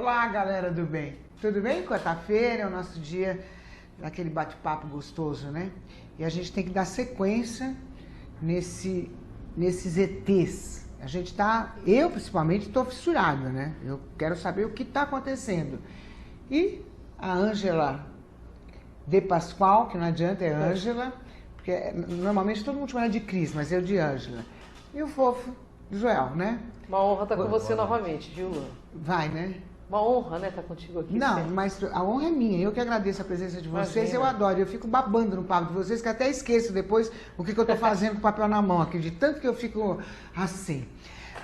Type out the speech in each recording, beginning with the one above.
Olá, galera do bem. Tudo bem? Quarta-feira é o nosso dia daquele bate-papo gostoso, né? E a gente tem que dar sequência nesses ETs. A gente tá, eu principalmente, estou fissurada, né? Eu quero saber o que está acontecendo. E a Ângela de Pascoal, que não adianta, é Ângela, porque normalmente todo mundo chama ela de Cris, mas eu de Ângela. E o fofo Joel, né? Uma honra estar com você novamente, viu, Luan? Vai, né? Uma honra, né, estar contigo aqui. Não, sempre. mas a honra é minha. Eu que agradeço a presença de vocês. Imagina. Eu adoro. Eu fico babando no papo de vocês, que até esqueço depois o que eu estou fazendo com o papel na mão aqui, de tanto que eu fico assim.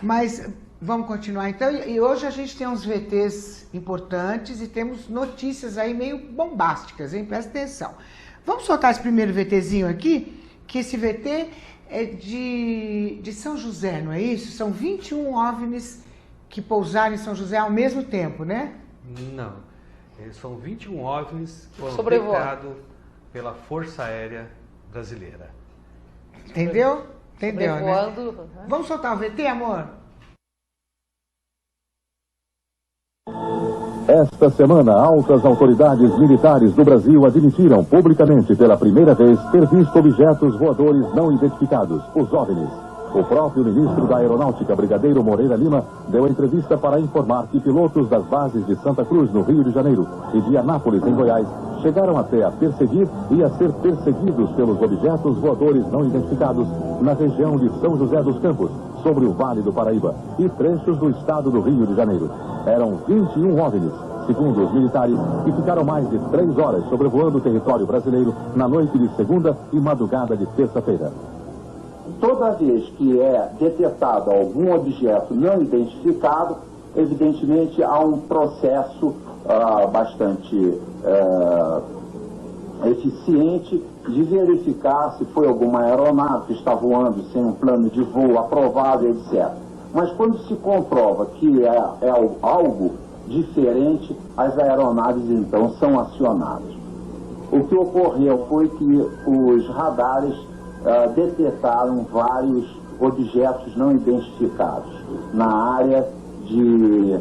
Mas vamos continuar então. E hoje a gente tem uns VTs importantes e temos notícias aí meio bombásticas, hein? Presta atenção. Vamos soltar esse primeiro VTzinho aqui, que esse VT é de São José, não é isso? São 21 OVNIs que pousaram em São José ao mesmo tempo, né? Não. São 21 OVNIs que foram Sobrevoado detectados pela Força Aérea Brasileira. Entendeu? Entendeu, né? Sobrevoando. Vamos soltar o VT, amor? Esta semana, altas autoridades militares do Brasil admitiram publicamente pela primeira vez ter visto objetos voadores não identificados, os OVNIs. O próprio ministro da Aeronáutica, Brigadeiro Moreira Lima, deu entrevista para informar que pilotos das bases de Santa Cruz, no Rio de Janeiro, e de Anápolis, em Goiás, chegaram até a perseguir e a ser perseguidos pelos objetos voadores não identificados na região de São José dos Campos, sobre o Vale do Paraíba, e trechos do estado do Rio de Janeiro. Eram 21 OVNIs, segundo os militares, que ficaram mais de 3 horas sobrevoando o território brasileiro na noite de segunda e madrugada de terça-feira. Toda vez que é detectado algum objeto não identificado, evidentemente há um processo bastante eficiente de verificar se foi alguma aeronave que está voando sem um plano de voo aprovado, etc. Mas quando se comprova que é algo diferente, as aeronaves então são acionadas. O que ocorreu foi que os radares detectaram vários objetos não identificados na área de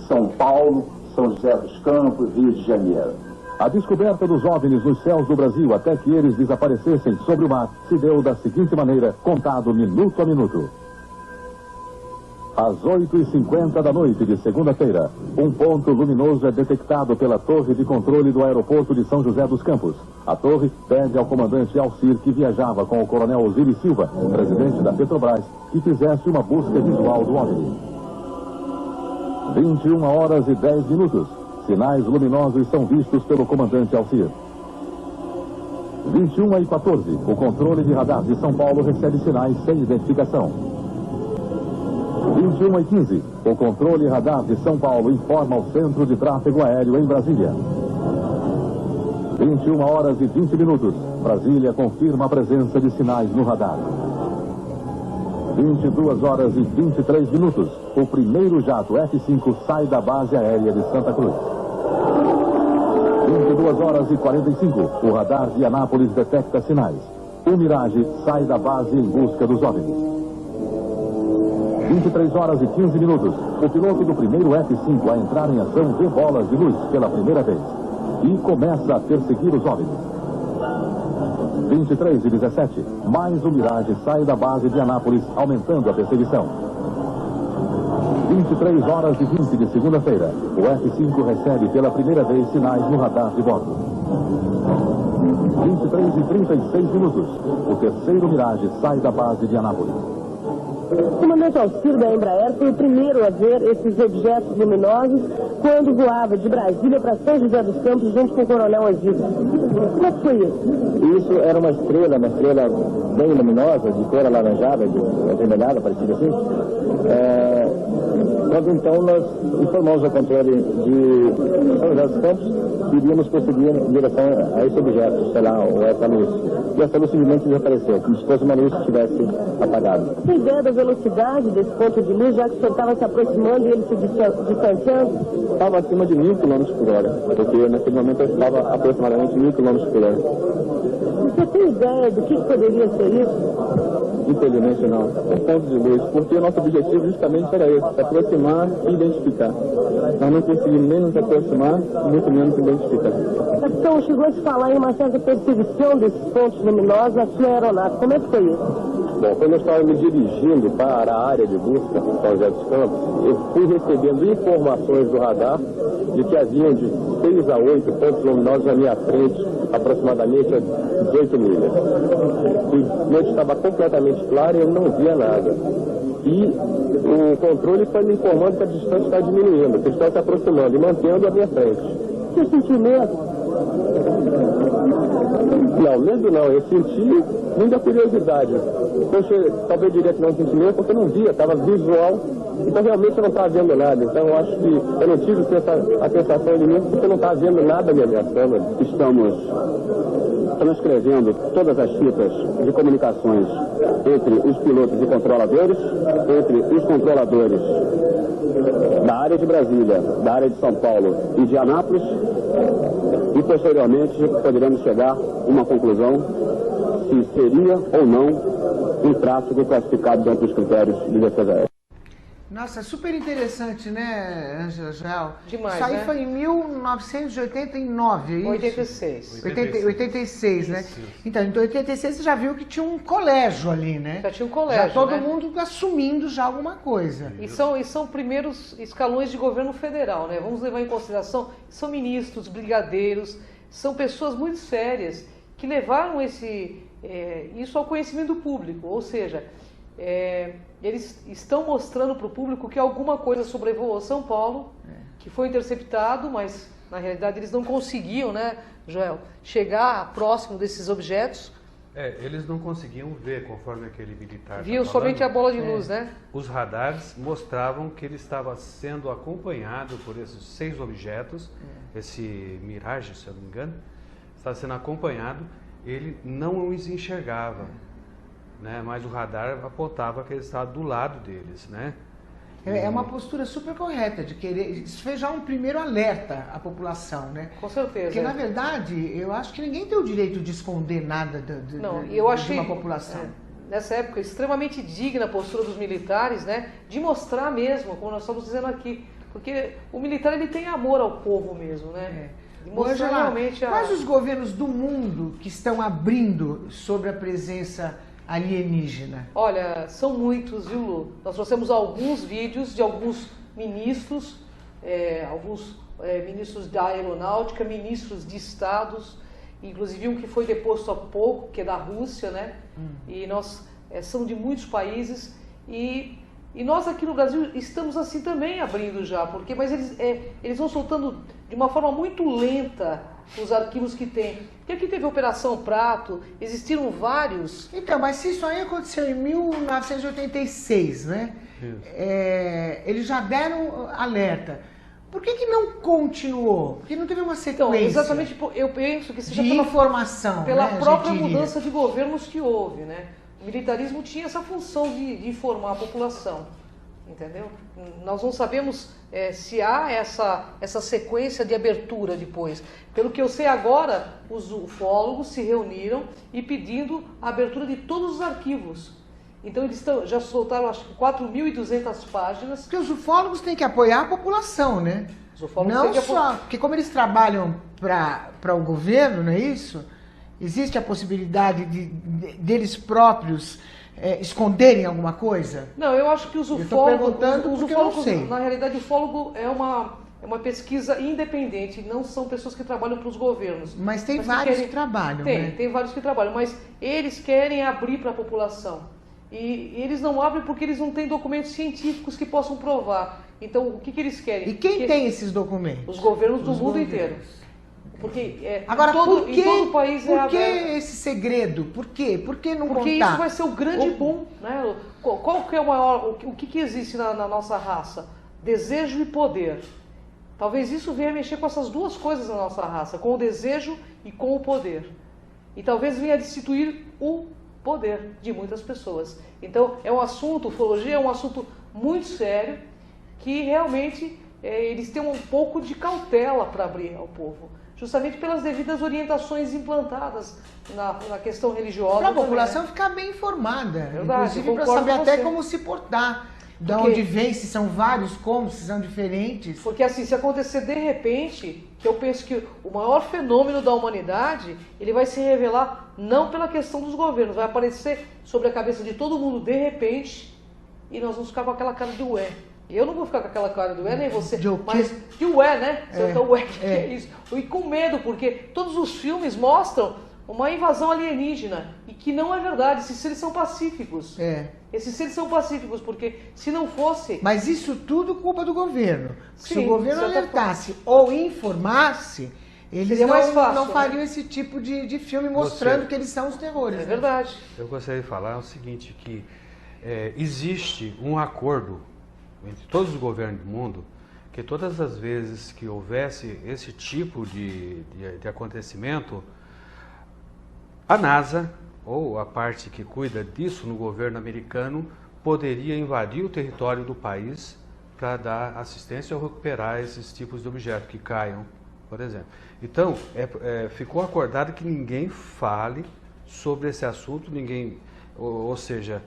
São Paulo, São José dos Campos, Rio de Janeiro. A descoberta dos OVNIs nos céus do Brasil até que eles desaparecessem sobre o mar se deu da seguinte maneira, contado minuto a minuto. Às 8h50 da noite de segunda-feira, um ponto luminoso é detectado pela torre de controle do aeroporto de São José dos Campos. A torre pede ao comandante Alcir, que viajava com o coronel Osiris Silva, presidente da Petrobras, que fizesse uma busca visual do OVNI. 21h10. Sinais luminosos são vistos pelo comandante Alcir. 21h14. O controle de radar de São Paulo recebe sinais sem identificação. 21h15, o controle radar de São Paulo informa ao Centro de Tráfego Aéreo em Brasília. 21h20, Brasília confirma a presença de sinais no radar. 22h23, o primeiro jato F-5 sai da base aérea de Santa Cruz. 22h45, o radar de Anápolis detecta sinais. O Mirage sai da base em busca dos OVNIs. 23h15, o piloto do primeiro F-5 a entrar em ação vê bolas de luz pela primeira vez e começa a perseguir os OVNIs. 23h17, mais o Mirage sai da base de Anápolis, aumentando a perseguição. 23h20 de segunda-feira, o F-5 recebe pela primeira vez sinais no radar de bordo. 23h36, o terceiro Mirage sai da base de Anápolis. O comandante Alcir da Embraer foi o primeiro a ver esses objetos luminosos quando voava de Brasília para São José dos Campos junto com o coronel Osiris. Como é que foi isso? Isso era uma estrela bem luminosa, de cor alaranjada, avermelhada, parecida assim. Quando então nós informamos ao controle de São José dos Campos que iríamos prosseguir em direção a esse objeto, sei lá, ou essa luz. E essa luz simplesmente desapareceu, como se fosse uma luz que estivesse apagada. Tem ideia da velocidade desse ponto de luz, já que o senhor estava se aproximando e ele se distanciando? Estava acima de 1.000 km por hora, porque naquele momento eu estava aproximadamente 1.000 km por hora. Você tem ideia do que poderia ser isso? Infelizmente não. Um ponto de luz, porque o nosso objetivo justamente era esse, se aproximar e identificar. Nós não conseguimos nem nos aproximar, muito menos identificar. Capitão, chegou a se falar em uma certa perseguição desses pontos luminosos aqui na aeronave. Como é que foi isso? Bom, quando eu estava me dirigindo para a área de busca, São José dos Campos, eu fui recebendo informações do radar de que haviam de 6 a 8 pontos luminosos à minha frente, aproximadamente a 18 milhas. A noite estava completamente clara e eu não via nada. E o controle foi me informando que a distância está diminuindo, que estão se aproximando e mantendo a minha frente. Você sentiu medo? Não, medo não, eu senti muita curiosidade. Poxa, talvez eu diria que não senti medo porque eu não via, estava visual, então realmente eu não estava vendo nada. Então eu acho que eu não tive a sensação de medo porque eu não estava vendo nada me ameaçando. Estamos transcrevendo todas as fitas de comunicações entre os pilotos e controladores, entre os controladores da área de Brasília, da área de São Paulo e de Anápolis, e posteriormente poderemos chegar a uma conclusão se seria ou não um tráfego classificado dentro dos critérios de defesa aérea. Nossa, super interessante, né, Ângela Joel? Demais, Isso aí né? foi em 1989, é isso? 86. 86, né? Isso. Então, em 86 você já viu que tinha um colégio ali, né? Já tinha um colégio, Já todo né? mundo assumindo já alguma coisa. E são primeiros escalões de governo federal, né? Vamos levar em consideração, são ministros, brigadeiros, são pessoas muito sérias que levaram isso ao conhecimento público, ou seja, eles estão mostrando para o público que alguma coisa sobrevoou São Paulo, que foi interceptado, mas na realidade eles não conseguiam, né, Joel, chegar próximo desses objetos. Eles não conseguiam ver, conforme aquele militar Viu tá somente a falando. bola de luz, né? Os radares mostravam que ele estava sendo acompanhado por esses 6 objetos, esse Mirage, se eu não me engano, estava sendo acompanhado, ele não os enxergava, né? Mas o radar apontava que ele estava do lado deles, né? É uma postura super correta de querer. Isso foi já um primeiro alerta à população, né? Com certeza. Porque, na verdade, eu acho que ninguém tem o direito de esconder nada de uma população. Nessa época, extremamente digna a postura dos militares, né? De mostrar mesmo, como nós estamos dizendo aqui. Porque o militar, ele tem amor ao povo mesmo, né? De mostrar realmente quais os governos do mundo que estão abrindo sobre a presença alienígena? Olha, são muitos, viu, Lu? Nós trouxemos alguns vídeos de alguns ministros, ministros da aeronáutica, ministros de estados, inclusive um que foi deposto há pouco, que é da Rússia, né? E nós são de muitos países e nós aqui no Brasil estamos assim também abrindo já, mas eles vão soltando de uma forma muito lenta os arquivos que tem. Porque aqui teve a Operação Prato, existiram vários... Então, mas se isso aí aconteceu em 1986, né? Eles já deram alerta. Por que não continuou? Porque não teve uma sequência? Então, exatamente, eu penso que seja pela né, própria mudança de governos que houve, né? O militarismo tinha essa função de informar a população, entendeu? Nós não sabemos se há essa sequência de abertura depois. Pelo que eu sei agora, os ufólogos se reuniram e pedindo a abertura de todos os arquivos. Então eles já soltaram, acho que 4.200 páginas. Porque os ufólogos têm que apoiar a população, né? Os ufólogos não têm que só, porque como eles trabalham para o governo, não é isso? Existe a possibilidade deles próprios esconderem alguma coisa? Não, eu acho que os ufólogos... Eu estou perguntando porque eu não sei. Na realidade, o ufólogo é uma pesquisa independente, não são pessoas que trabalham para os governos. Mas tem vários que trabalham, né? Tem vários que trabalham, mas eles querem abrir para a população. E eles não abrem porque eles não têm documentos científicos que possam provar. Então, o que eles querem? E quem tem esses documentos? Os governos do mundo inteiro. Porque agora, em todo o país por que esse segredo? Por quê? Por que não Porque contar? isso vai ser o grande boom, né? Qual que é o maior, o que existe na nossa raça? Desejo e poder. Talvez isso venha mexer com essas duas coisas na nossa raça, com o desejo e com o poder. E talvez venha destituir o poder de muitas pessoas. Então, ufologia é um assunto muito sério, que realmente eles têm um pouco de cautela para abrir ao povo. justamente pelas devidas orientações implantadas na questão religiosa. Para a população ficar bem informada, Verdade, inclusive para saber até como se portar. De onde vem, se são vários, como, se são diferentes. Porque assim, se acontecer de repente, que eu penso que o maior fenômeno da humanidade, ele vai se revelar não pela questão dos governos, vai aparecer sobre a cabeça de todo mundo de repente, e nós vamos ficar com aquela cara de ué. Eu não vou ficar com aquela cara de ué, nem você, mas de ué, né? Você fica, ué, que é isso? E com medo, porque todos os filmes mostram uma invasão alienígena, e que não é verdade, esses seres são pacíficos. Esses seres são pacíficos, porque se não fosse... Mas isso tudo culpa do governo. Sim, se o governo alertasse ou informasse, eles não fariam esse tipo de filme mostrando que eles são os terrores. É verdade. Eu gostaria de falar o seguinte, que existe um acordo entre todos os governos do mundo, que todas as vezes que houvesse esse tipo de acontecimento, a NASA, ou a parte que cuida disso no governo americano, poderia invadir o território do país para dar assistência ou recuperar esses tipos de objetos que caiam, por exemplo. Então, ficou acordado que ninguém fale sobre esse assunto, ou seja,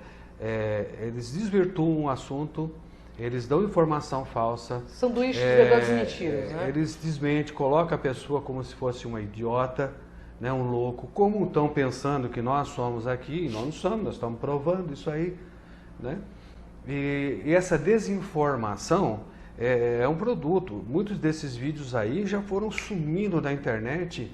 eles desvirtuam o assunto, eles dão informação falsa. Sanduíche de verdades e mentiras, né? Eles desmentem, colocam a pessoa como se fosse uma idiota, né, um louco, como estão pensando que nós somos aqui, e nós não somos, nós estamos provando isso aí, né? E essa desinformação é um produto. Muitos desses vídeos aí já foram sumindo da internet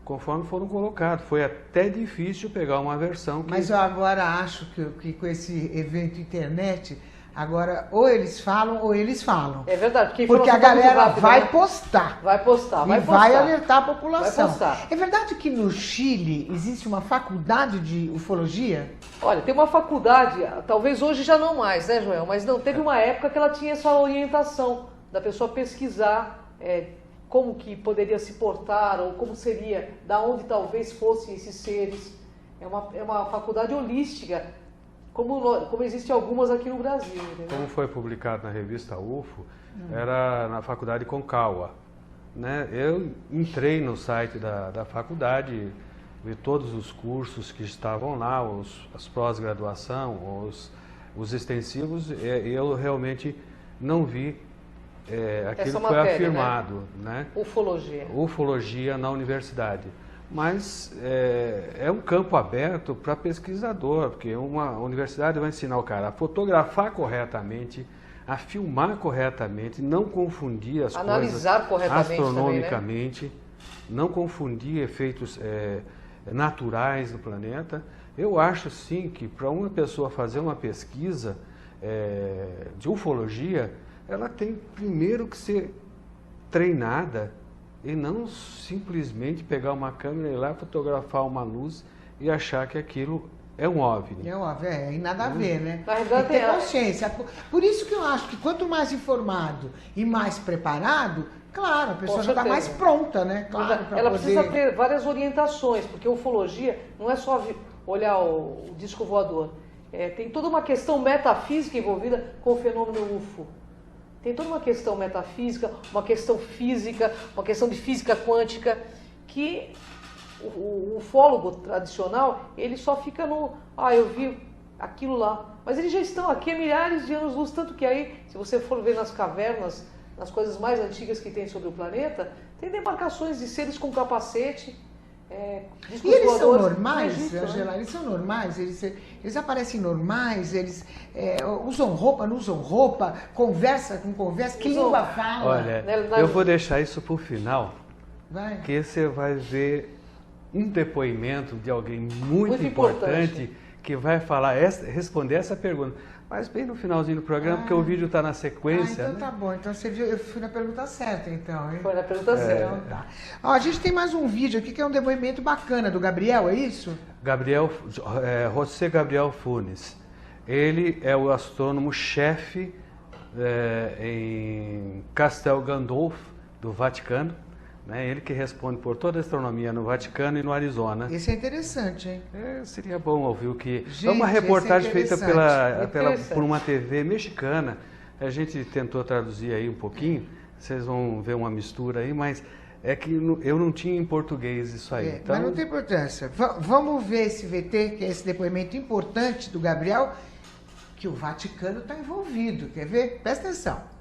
conforme foram colocados. Foi até difícil pegar uma versão. Mas eu agora acho que com esse evento internet, agora ou eles falam ou eles falam. É verdade. Porque a galera vai postar. Vai postar. E vai alertar a população. Vai postar. É verdade que no Chile existe uma faculdade de ufologia? Olha, tem uma faculdade, talvez hoje já não mais, né, Joel? Mas não, teve uma época que ela tinha essa orientação da pessoa pesquisar como que poderia se portar, ou como seria, da onde talvez fossem esses seres. É uma faculdade holística, como existem algumas aqui no Brasil. Entendeu? Como foi publicado na revista UFO, era na faculdade Concagua, né? Eu entrei no site da faculdade, vi todos os cursos que estavam lá, as pós-graduação, os extensivos, e eu realmente não vi aquilo que foi afirmado, né? Ufologia na universidade. Mas é um campo aberto para pesquisador, porque uma universidade vai ensinar o cara a fotografar corretamente, a filmar corretamente, não confundir as analisar coisas astronomicamente, também, né? Não confundir efeitos naturais do planeta. Eu acho sim que para uma pessoa fazer uma pesquisa de ufologia, ela tem primeiro que ser treinada e não simplesmente pegar uma câmera e ir lá fotografar uma luz e achar que aquilo é um OVNI. É um OVNI, e nada a ver, né? Na verdade, tem que ter consciência. Por isso que eu acho que quanto mais informado e mais preparado, claro, a pessoa já está mais pronta, né? Claro, ela precisa ter várias orientações, porque a ufologia não é só olhar o disco voador. Tem toda uma questão metafísica envolvida com o fenômeno UFO. Tem toda uma questão metafísica, uma questão física, uma questão de física quântica, que o ufólogo tradicional, ele só fica no, eu vi aquilo lá. Mas eles já estão aqui há milhares de anos-luz, tanto que aí, se você for ver nas cavernas, nas coisas mais antigas que tem sobre o planeta, tem demarcações de seres com capacete. E eles são normais, Angela? Eles são normais? Eles aparecem normais? Eles usam roupa, não usam roupa? Conversa com conversa? Que língua fala? Olha, eu vou deixar isso para o final, que você vai ver um depoimento de alguém muito importante que vai responder essa pergunta. Mas bem no finalzinho do programa, porque o vídeo está na sequência. Então tá bom. Então você viu, eu fui na pergunta certa, então, hein? Foi na pergunta certa. Então, tá. A gente tem mais um vídeo aqui que é um depoimento bacana do Gabriel, é isso? José Gabriel Funes. Ele é o astrônomo-chefe em Castel Gandolfo, do Vaticano. Ele que responde por toda a astronomia no Vaticano e no Arizona. Isso é interessante, hein? Seria bom ouvir o que... é uma reportagem feita por uma TV mexicana. A gente tentou traduzir aí um pouquinho, vocês vão ver uma mistura aí, mas É que eu não tinha em português isso aí. Então... Mas não tem importância. Vamos ver esse VT, que é esse depoimento importante do Gabriel, que o Vaticano está envolvido. Quer ver? Presta atenção.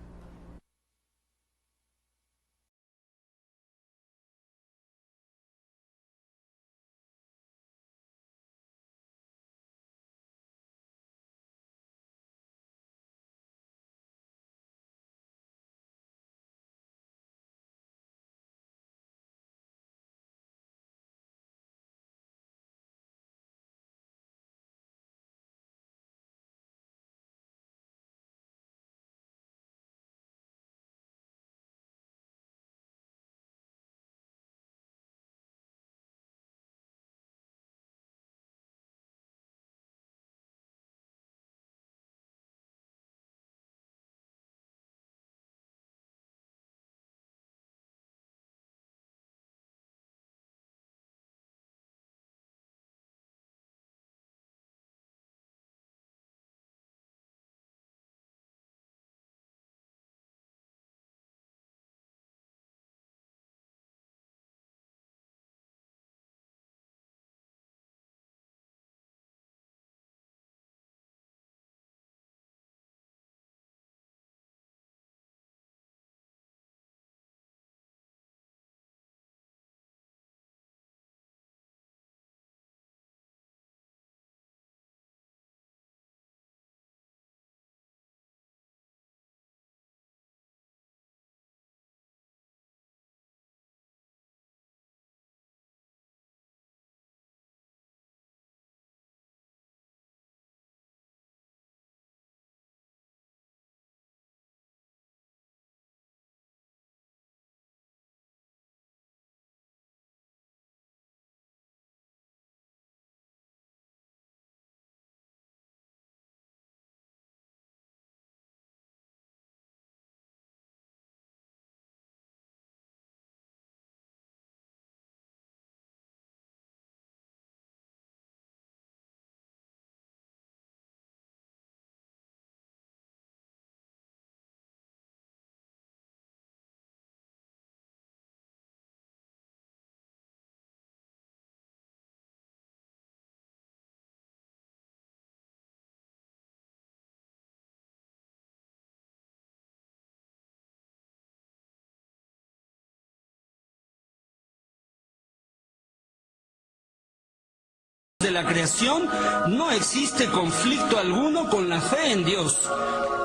De la creación, no existe conflicto alguno con la fe en Dios.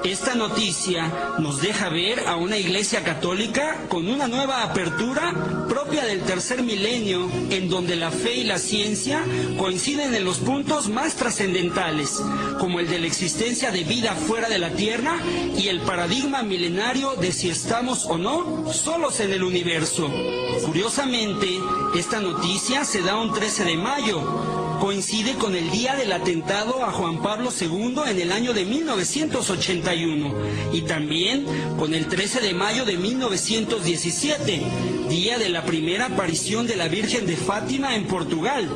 Esta noticia nos deja ver a una iglesia católica con una nueva apertura propia del tercer milenio, en donde la fe y la ciencia coinciden en los puntos más trascendentales, como el de la existencia de vida fuera de la Tierra y el paradigma milenario de si estamos o no solos en el universo. Curiosamente, esta noticia se da un 13 de mayo, coincide con el día del atentado a Juan Pablo II en el año de 1981 y también con el 13 de mayo de 1917, día de la primera aparición de la Virgen de Fátima en Portugal.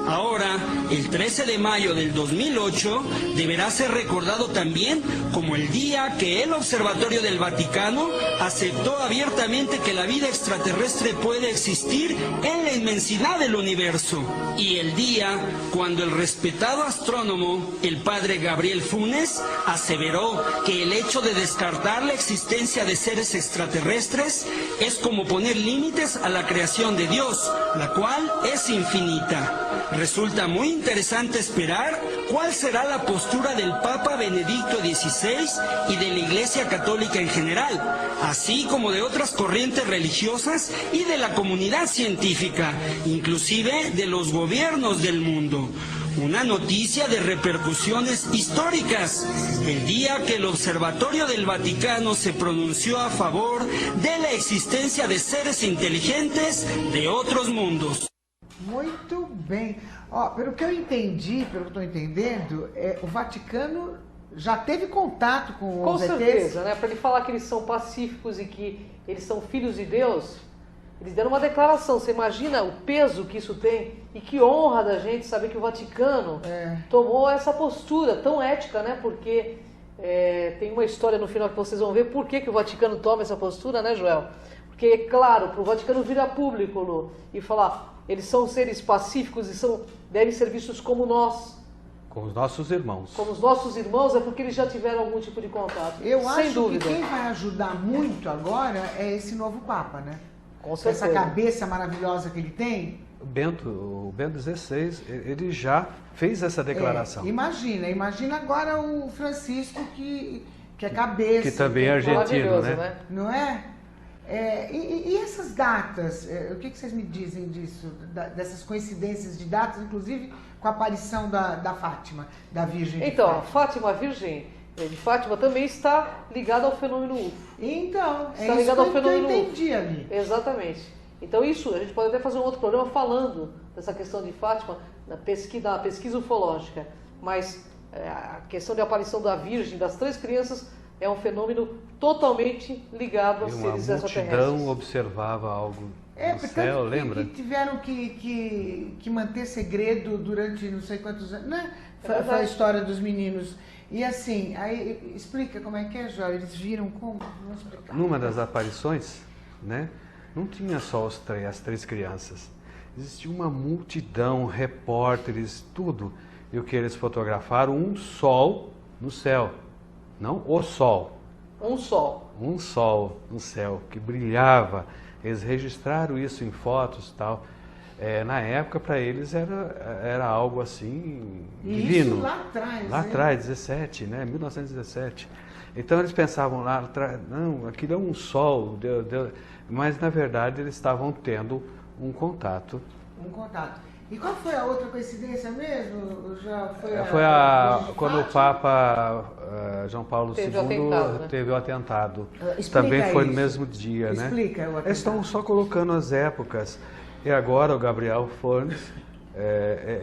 Ahora, el 13 de mayo del 2008 deberá ser recordado también como el día que el Observatorio del Vaticano aceptó abiertamente que la vida extraterrestre puede existir en la inmensidad del universo. Y el día cuando el respetado astrónomo, el padre Gabriel Funes, aseveró que el hecho de descartar la existencia de seres extraterrestres es como poner límites a la creación de Dios, la cual es infinita. Resulta muy interesante esperar cuál será la postura del Papa Benedicto XVI y de la Iglesia Católica en general, así como de otras corrientes religiosas y de la comunidad científica, inclusive de los gobiernos del mundo. Una noticia de repercusiones históricas, el día que el Observatorio del Vaticano se pronunció a favor de la existencia de seres inteligentes de otros mundos. Muito bem. Ó, pelo que eu entendi, pelo que eu estou entendendo, o Vaticano já teve contato com os ETs? Com certeza, né? Para ele falar que eles são pacíficos e que eles são filhos de Deus, eles deram uma declaração. Você imagina o peso que isso tem e que honra da gente saber que o Vaticano tomou essa postura tão ética, né? Porque tem uma história no final que vocês vão ver por que o Vaticano toma essa postura, né, Joel? Porque, é claro, para o Vaticano vir a público, Lu, e falar, eles são seres pacíficos e devem ser vistos como nós. Com os nossos irmãos. Como os nossos irmãos, é porque eles já tiveram algum tipo de contato. Eu sem acho dúvida. que quem vai ajudar muito agora é esse novo Papa, né? Com certeza. Essa cabeça maravilhosa que ele tem. O Bento XVI, ele já fez essa declaração. Imagina agora o Francisco que é cabeça. Que também é argentino, né? Não é? E essas datas, o que vocês me dizem disso? Dessas coincidências de datas, inclusive com a aparição da Fátima, da Virgem de Então, a Fátima. Fátima, a Virgem de Fátima, também está ligada ao fenômeno UFO. Então, Está ligado ao fenômeno que eu entendi ali. Exatamente. Então isso, a gente pode até fazer um outro programa falando dessa questão de Fátima, na pesquisa ufológica. Mas a questão de aparição da Virgem, das 3 crianças, é um fenômeno totalmente ligado a seres extraterrestres. Uma multidão observava algo no céu, lembra? Que tiveram que manter segredo durante não sei quantos anos, né? Foi a história dos meninos. E assim, aí explica como é que é, Jó? Eles viram como? Vamos explicar. Numa das aparições, né? Não tinha só as 3 crianças. Existia uma multidão, repórteres, tudo. E o que eles fotografaram? Um sol no céu. Não o sol. Um sol. Um sol no céu que brilhava. Eles registraram isso em fotos e tal. Na época, para eles, era algo assim divino. Isso lá atrás. Lá atrás, 17, né? 1917. Então eles pensavam lá atrás, não, aquilo é um sol. Mas na verdade eles estavam tendo um contato. Um contato. E qual foi a outra coincidência mesmo? Já foi quando o Papa João Paulo II teve o atentado. Também foi no mesmo dia, né? Explica o atentado. Eles estão só colocando as épocas. E agora o Gabriel Fornes,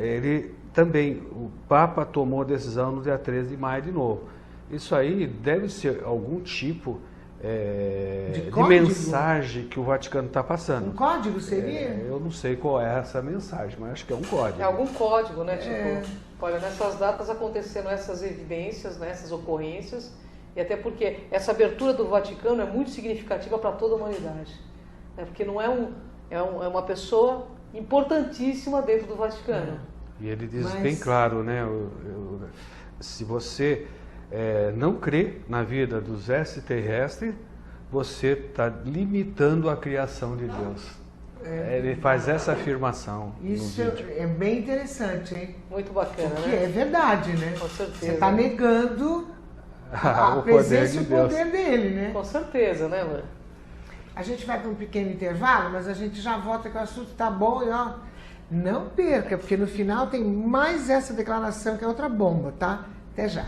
ele também, o Papa tomou a decisão no dia 13 de maio de novo. Isso aí deve ser algum tipo de mensagem que o Vaticano está passando. Um código seria? Eu não sei qual é essa mensagem, mas acho que é um código. É algum código, né? Tipo, olha, nessas datas aconteceram essas evidências, né, essas ocorrências, e até porque essa abertura do Vaticano é muito significativa para toda a humanidade. Né? Porque não é uma pessoa importantíssima dentro do Vaticano. E ele diz bem claro, né? Se você não crê na vida dos extraterrestres, você está limitando a criação de Deus. Ele faz essa afirmação. Isso é bem interessante, hein? Muito bacana, porque né? É verdade, né? Com certeza. Você está negando a presença e o poder dele, né? Com certeza, né, mano? A gente vai para um pequeno intervalo, mas a gente já volta que o assunto está bom e ó, não perca, porque no final tem mais essa declaração que é outra bomba, tá? Até já.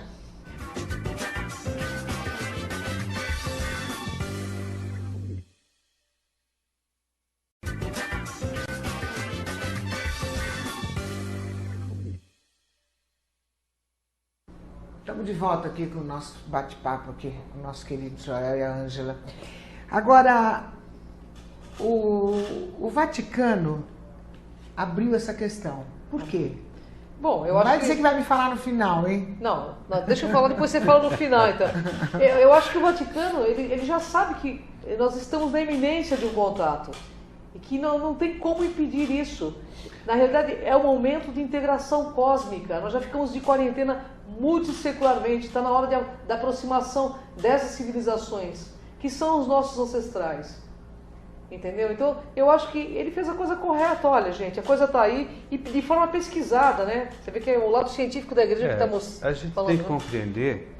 Estamos de volta aqui com o nosso bate-papo aqui, com o nosso querido Joel e a Ângela. Agora, o Vaticano abriu essa questão. Por quê? Bom, eu acho vai dizer que vai me falar no final, hein? Não, deixa eu falar, depois você fala no final, então. Eu acho que o Vaticano, ele já sabe que nós estamos na iminência de um contato. E que não tem como impedir isso. Na realidade, é um momento de integração cósmica. Nós já ficamos de quarentena multissecularmente. Está na hora da aproximação dessas civilizações, que são os nossos ancestrais. Entendeu? Então, eu acho que ele fez a coisa correta. Olha, gente, a coisa está aí e de forma pesquisada, né? Você vê que é o lado científico da igreja que está mostrando. A gente tem que compreender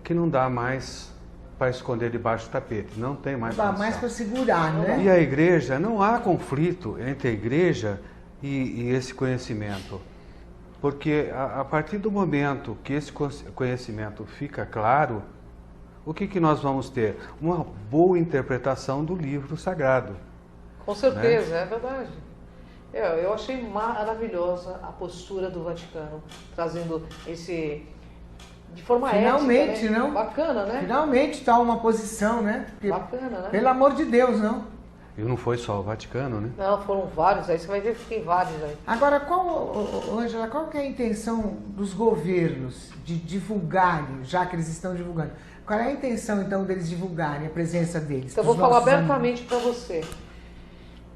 que não dá mais para esconder debaixo do tapete. Não tem mais. Não dá mais para segurar, né? E a igreja, não há conflito entre a igreja e esse conhecimento. Porque a partir do momento que esse conhecimento fica claro, o que nós vamos ter? Uma boa interpretação do livro sagrado. Com certeza, né? É verdade. Eu achei maravilhosa a postura do Vaticano, trazendo esse... de forma finalmente, ética, né? Não? Bacana, né? Finalmente está uma posição, né? Porque, bacana, né? Pelo amor de Deus, não? E não foi só o Vaticano, né? Não, foram vários, aí você vai ver que tem vários aí. Agora, Ângela, qual que é a intenção dos governos de divulgarem, já que eles estão divulgando? Qual é a intenção, então, deles divulgarem a presença deles? Então, eu vou falar abertamente para você.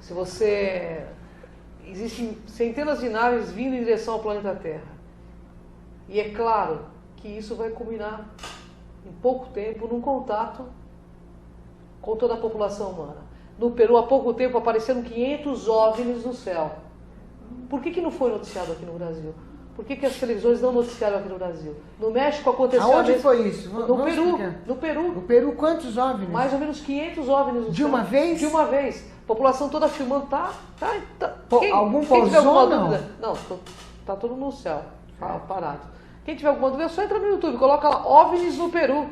Se você... Existem centenas de naves vindo em direção ao planeta Terra. E é claro que isso vai culminar, em pouco tempo, num contato com toda a população humana. No Peru, há pouco tempo, apareceram 500 OVNIs no céu. Por que não foi noticiado aqui no Brasil? Por que as televisões não noticiaram aqui no Brasil? No México aconteceu... Aonde foi isso? No Peru. No Peru. No Peru, quantos OVNIs? Mais ou menos 500 OVNIs no céu. De uma vez? De uma vez. A população toda filmando, tá. Algum quem tiver alguma pousou, dúvida? Não, tá tudo no céu, parado. Quem tiver alguma dúvida, é só entra no YouTube, coloca lá, OVNIs no Peru.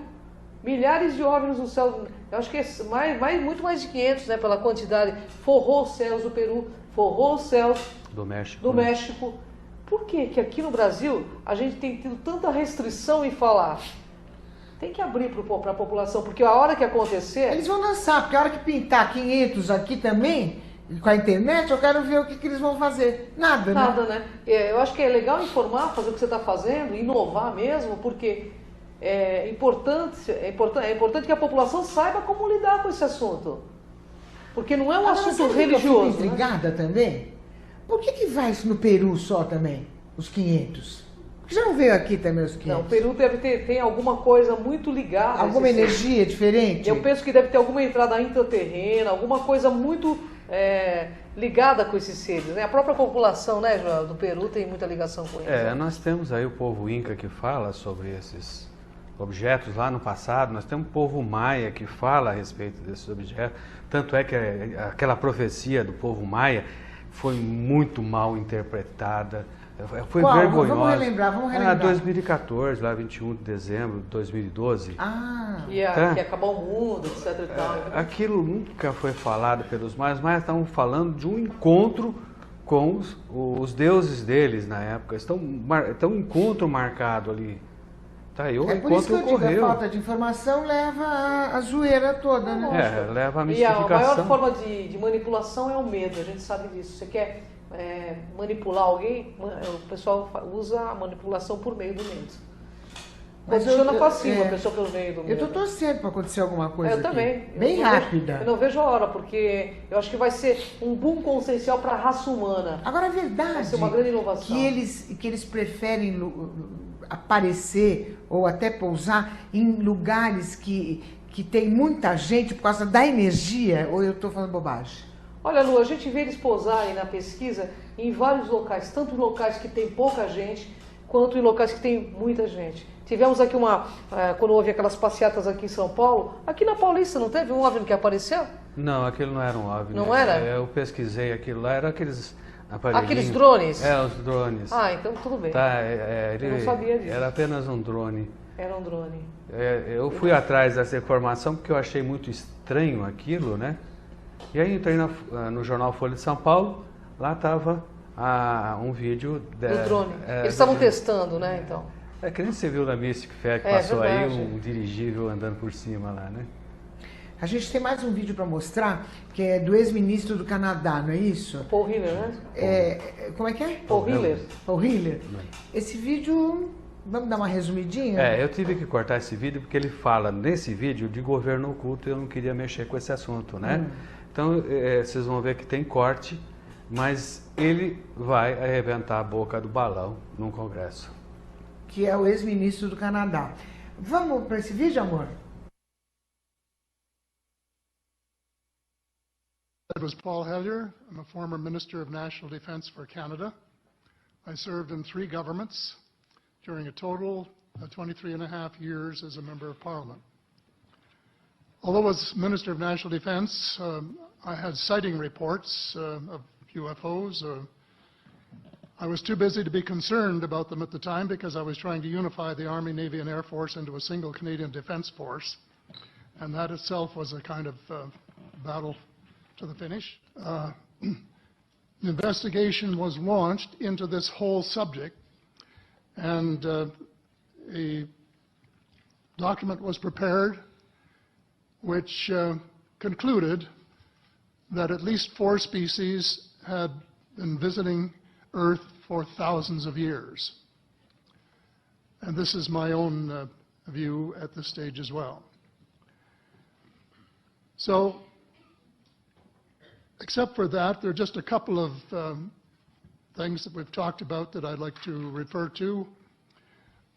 Milhares de OVNIs no céu. Eu acho que é muito mais de 500, né, pela quantidade. Forrou os céus do Peru, forrou os céus do México. Do México. Por que que aqui no Brasil a gente tem tido tanta restrição em falar? Tem que abrir para a população, porque a hora que acontecer... Eles vão lançar, porque a hora que pintar 500 aqui também, com a internet, eu quero ver o que eles vão fazer. Nada, né? Nada, né? Eu acho que é legal informar, fazer o que você está fazendo, inovar mesmo, porque é importante que a população saiba como lidar com esse assunto. Porque não é um assunto religioso. Eu fico intrigada também. Por que vai isso no Peru só também, os 500? Por que já não veio aqui também os 500? Não, o Peru deve ter alguma coisa muito ligada. Alguma energia diferente? Eu penso que deve ter alguma entrada intraterrena, alguma coisa muito ligada com esses seres. Né? A própria população, né, Joel, do Peru tem muita ligação com eles. Nós temos aí o povo Inca que fala sobre esses objetos lá no passado, nós temos o povo Maia que fala a respeito desses objetos, tanto é que aquela profecia do povo Maia foi muito mal interpretada, foi vergonhosa. Vamos relembrar. 2014, lá 21 de dezembro de 2012. Que acabou o mundo, etc e tal. Aquilo nunca foi falado pelos maias, mas estavam falando de um encontro com os deuses deles na época. Estão um encontro marcado ali. Tá aí, o por isso que eu ocorreu. digo, a falta de informação leva a zoeira toda, né? Leva a mistificação. E a maior forma de manipulação é o medo, a gente sabe disso. Você quer manipular alguém, o pessoal usa a manipulação por meio do medo. Condiciona passiva a pessoa pelo meio do medo. Eu estou torcendo para acontecer alguma coisa Eu também. Bem rápida. Eu não vejo a hora, porque eu acho que vai ser um boom consciencial para a raça humana. Agora, a verdade vai ser uma grande inovação. Que eles preferem aparecer ou até pousar em lugares que tem muita gente por causa da energia, ou eu estou falando bobagem? Olha, Lu, a gente vê eles pousarem na pesquisa em vários locais, tanto em locais que tem pouca gente, quanto em locais que tem muita gente. Tivemos aqui quando houve aquelas passeatas aqui em São Paulo, aqui na Paulista, não teve um OVNI que apareceu? Não, aquilo não era um OVNI. Não era? Eu pesquisei aquilo lá, era aqueles aparelhinhos. Aqueles drones? Os drones. Então tudo bem. Eu não sabia disso. Era apenas um drone. Era um drone. Eu fui atrás dessa informação porque eu achei muito estranho aquilo, né? E aí entrei no jornal Folha de São Paulo, lá estava um vídeo do drone. Eles estavam testando, né, então? Que nem você viu na Mystic Fair, que passou aí um dirigível andando por cima lá, né? A gente tem mais um vídeo para mostrar, que é do ex-ministro do Canadá, não é isso? Paul Hiller, né? Como é que é? Paul Hiller. Paul Hiller. Esse vídeo, vamos dar uma resumidinha? Eu tive que cortar esse vídeo porque ele fala nesse vídeo de governo oculto e eu não queria mexer com esse assunto, né? Então, vocês vão ver que tem corte, mas ele vai arrebentar a boca do balão num congresso. Que é o ex-ministro do Canadá. Vamos para esse vídeo, amor? I was Paul Hellyer. I'm a former Minister of National Defense for Canada. I served in 3 governments during a total of 23 and a half years as a Member of Parliament. Although as Minister of National Defense, I had sighting reports of UFOs. I was too busy to be concerned about them at the time because I was trying to unify the Army, Navy, and Air Force into a single Canadian Defence Force. And that itself was a kind of battle to the finish. An investigation was launched into this whole subject, and a document was prepared which concluded that at least 4 species had been visiting Earth for thousands of years. And this is my own view at this stage as well. So, except for that, there are just a couple of things that we've talked about that I'd like to refer to.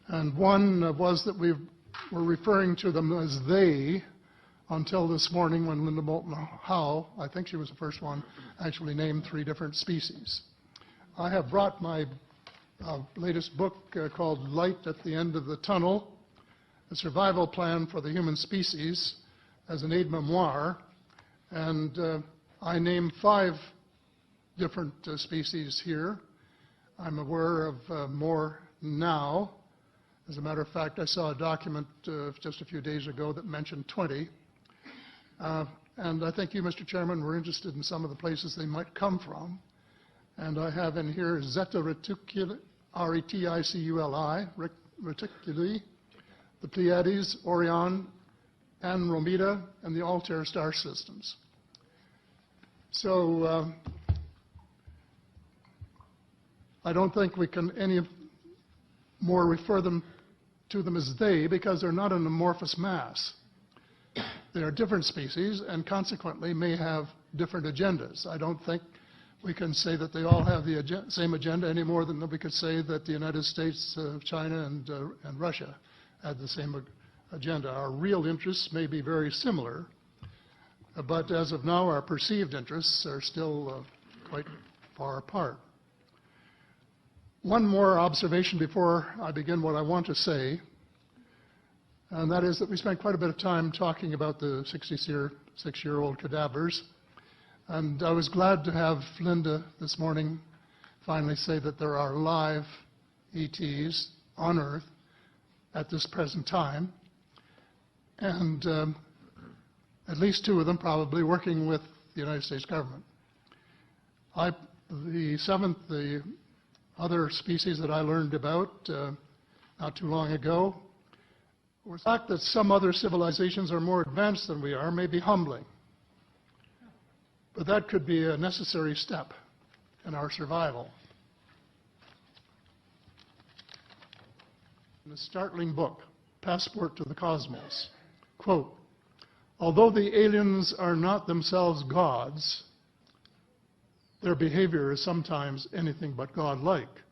And one was that we were referring to them as they until this morning when Linda Moulton Howe, I think she was the first one, actually named 3 different species. I have brought my latest book called Light at the End of the Tunnel, A Survival Plan for the Human Species, as an aide-memoire, and I named 5 different species here. I'm aware of more now. As a matter of fact, I saw a document just a few days ago that mentioned 20. And I think you, Mr. Chairman, were interested in some of the places they might come from. And I have in here Zeta reticuli, R-E-T-I-C-U-L-I, reticuli, the Pleiades, Orion, Andromeda, and the Altair star systems. So I don't think we can any more refer to them as they, because they're not an amorphous mass. They are different species and consequently may have different agendas. I don't think we can say that they all have the same agenda any more than we could say that the United States, China, and Russia had the same agenda. Our real interests may be very similar, but as of now, our perceived interests are still quite far apart. One more observation before I begin what I want to say, and that is that we spent quite a bit of time talking about the 66-year-old cadavers, and I was glad to have Linda this morning finally say that there are live ETs on Earth at this present time, and at least 2 of them probably working with the United States government. The other species that I learned about not too long ago was the fact that some other civilizations are more advanced than we are may be humbling. But that could be a necessary step in our survival. In a startling book, Passport to the Cosmos, quote, although the aliens are not themselves gods, their behavior is sometimes anything but godlike.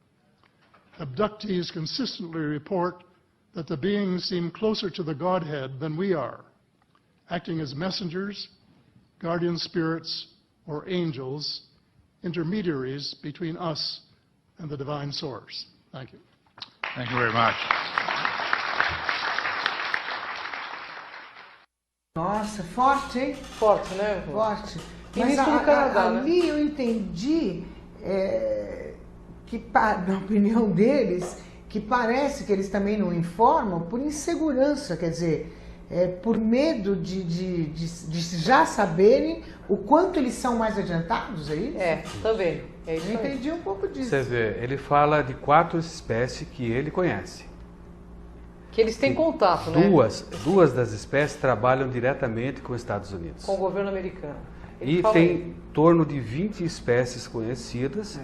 Abductees consistently report that the beings seem closer to the Godhead than we are, acting as messengers, guardian spirits, or angels, intermediaries between us and the divine source. Thank you. Thank you very much. Nossa, forte, hein? Forte, né? Forte. Mas Ministro do Canadá, ali eu entendi que, na opinião deles, que parece que eles também não informam por insegurança, quer dizer, por medo de já saberem o quanto eles são mais adiantados, é isso? Também. É isso. Eu entendi um pouco disso. Você vê, ele fala de 4 espécies que ele conhece. Que eles têm contato, né? Duas das espécies trabalham diretamente com os Estados Unidos. Com o governo americano. E tem em torno de 20 espécies conhecidas,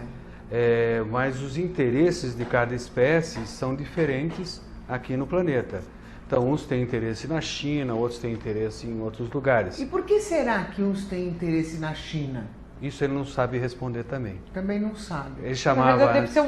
mas os interesses de cada espécie são diferentes aqui no planeta. Então, uns têm interesse na China, outros têm interesse em outros lugares. E por que será que uns têm interesse na China? Isso ele não sabe responder também. Também não sabe. Ele chamava... Deve ser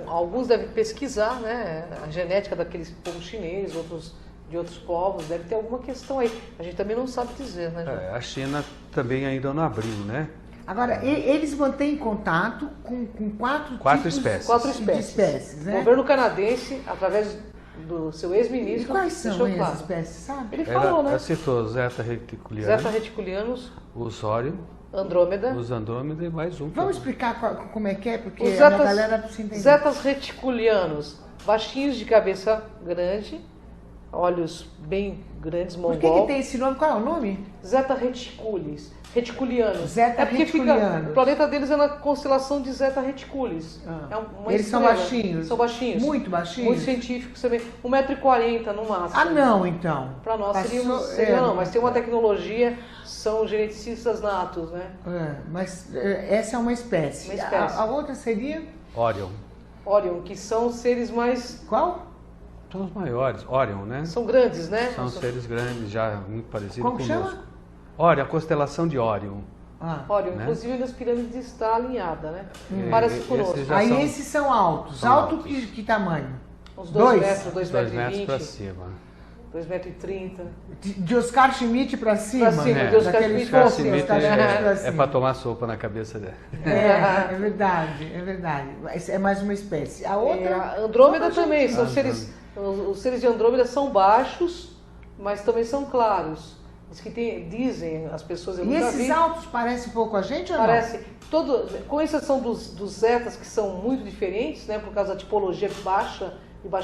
alguns devem pesquisar, né, a genética daqueles povos chineses, outros de outros povos, deve ter alguma questão aí. A gente também não sabe dizer, né? A China também ainda não abriu, né? Agora, eles mantêm contato com 4 espécies. 4 espécies, né? O governo canadense, através do seu ex-ministro... E quais são essas espécies, sabe? Ele falou, né? Ela citou Zeta reticulianos, os Orion, Andrômeda. Os Andrômeda e mais um. Vamos explicar como é que é, porque a galera precisa entender. Zetas reticulianos, baixinhos de cabeça grande, olhos bem grandes, Por mongol. que tem esse nome? Qual é o nome? Zeta Reticulis. Reticulianos. Zeta é porque Reticulianos. o planeta deles é na constelação de Zeta Reticulis. É uma Eles são estrela. baixinhos? São baixinhos. Muito baixinhos? Muito científicos também. 1,40 m no máximo. Ah, não, então. Para nós Passou- seria não, mas tem uma tecnologia, são geneticistas natos, né? Mas essa é uma espécie. Uma espécie. A outra seria? Orion. Orion, que são seres mais... Qual? São os maiores. Orion, né? São grandes, né? São seres grandes, já muito parecidos Como conosco. chama? Orion, a constelação de Orion. Orion, né? inclusive nas pirâmides está alinhada, né? Parece conosco. Aí esses são altos. São Alto altos. Que tamanho? Uns 2 metros, 2 2,20 metros para m, cima. 2,30 m. De Oscar Schmidt pra cima? Pra cima, É, de Oscar Daqueles Schmidt pra fósseis, cima. Oscar Schmidt pra É cima. para tomar sopa na cabeça dela. É verdade, é verdade. É mais uma espécie. A outra... A Andrômeda outra também, gente. são seres... Os seres de Andrômeda são baixos, mas também são claros. Dizem as pessoas... Eu E nunca esses vi, altos parecem um pouco a gente ou parece... com exceção dos zetas, que são muito diferentes, né, por causa da tipologia de baixa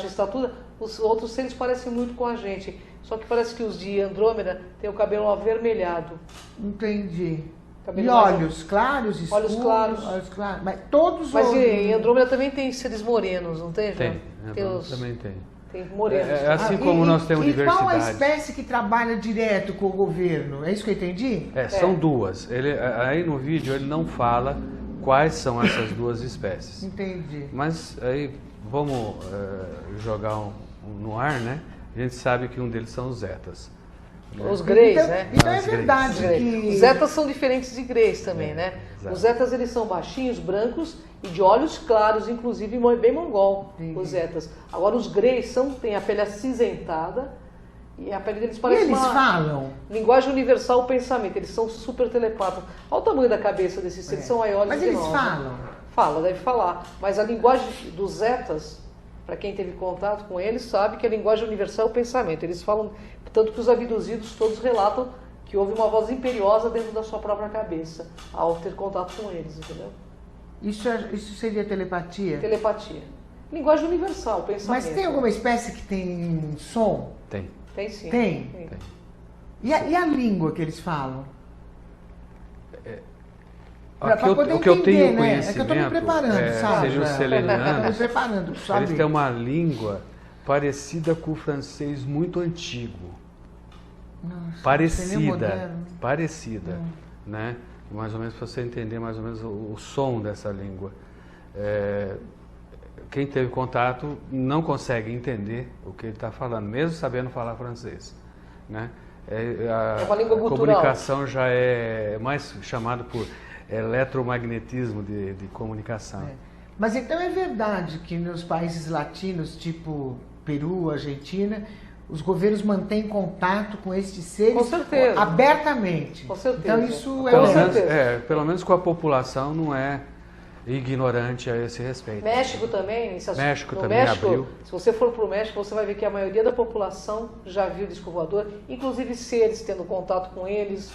estatura, os outros seres parecem muito com a gente. Só que parece que os de Andrômeda têm o cabelo avermelhado. não? Entendi. Cabelo E mais- olhos claros, escuros? Olhos claros. Olhos claros. Mas todos Mas olhos... em Andrômeda também tem seres morenos, não tem, João? Tem. Também tem. Tem morenos. É assim como nós temos e qual a diversidade. espécie que trabalha direto com o governo? É isso que eu entendi? São duas. Aí no vídeo ele não fala quais são essas duas espécies. Entendi. Mas aí vamos jogar no ar, né? A gente sabe que um deles são os zetas. Os greys, então, né? Então é Os greys. verdade que... Os zetas são diferentes de greys também, né? exato. Os zetas, eles são baixinhos, brancos e de olhos claros, inclusive bem mongol, os zetas. Agora os greys têm a pele acinzentada e a pele deles E parece eles uma falam? linguagem universal, o pensamento. Eles são super telepatas. Olha o tamanho da cabeça desses seres, são maiores Mas que eles nós. falam? Fala, deve falar. Mas a linguagem dos zetas, para quem teve contato com eles, sabe que a linguagem universal é o pensamento. Eles falam, tanto que os abduzidos todos relatam que houve uma voz imperiosa dentro da sua própria cabeça ao ter contato com eles, entendeu? Isso seria telepatia? Telepatia. Linguagem universal, pensamento. Mas tem alguma espécie que tem som? Tem. Tem sim. Tem? E a língua que eles falam? Pra poder O que eu tenho entender, né? É que eu tô me conhecimento preparando, sabe? seria os Tô me selenianos. preparando, sabe? Eles têm uma língua parecida com o francês muito antigo. Nossa, Parecida, moderno. parecida, né? Mais ou menos para você entender mais ou menos o som dessa língua. Quem teve contato não consegue entender o que ele está falando, mesmo sabendo falar francês, né? É uma língua a gutural. comunicação já é mais chamado por eletromagnetismo de comunicação. Mas então é verdade que nos países latinos, tipo Peru, Argentina, os governos mantêm contato com estes seres Com certeza. abertamente. Com certeza. Então isso é Com verdade. certeza. Pelo menos com a população não é ignorante a esse respeito. México também. México no também México, abriu. se você for para o México, você vai ver que a maioria da população já viu disco voador, inclusive seres tendo contato com eles.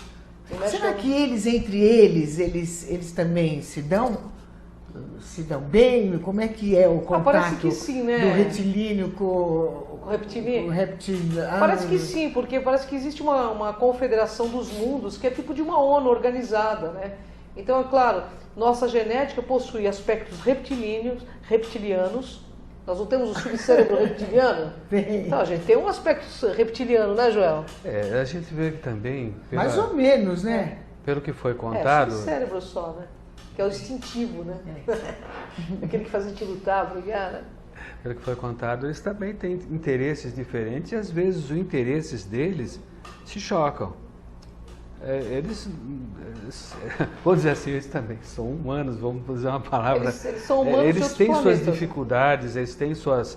No México, Será que entre eles também se dão bem? Como é que é o contato parece que sim, né? do retilíneo com o reptiliano? o reptiliano? Parece que sim, porque parece que existe uma confederação dos mundos que é tipo de uma ONU organizada, né? Então, é claro, nossa genética possui aspectos reptilianos. Nós não temos o subcérebro reptiliano? Tem. Então, a gente tem um aspecto reptiliano, né, Joel? A gente vê que também, Mais ou menos, né? pelo que foi É, contado, subcérebro só, né? Que é o instintivo, né? Aquele que faz a gente lutar, brigar, né? pelo que foi contado, eles também têm interesses diferentes e às vezes os interesses deles se chocam. Eles, vou dizer assim, eles também são humanos, vamos usar uma palavra. Eles são humanos de eles outros têm suas planetas. dificuldades, eles têm suas...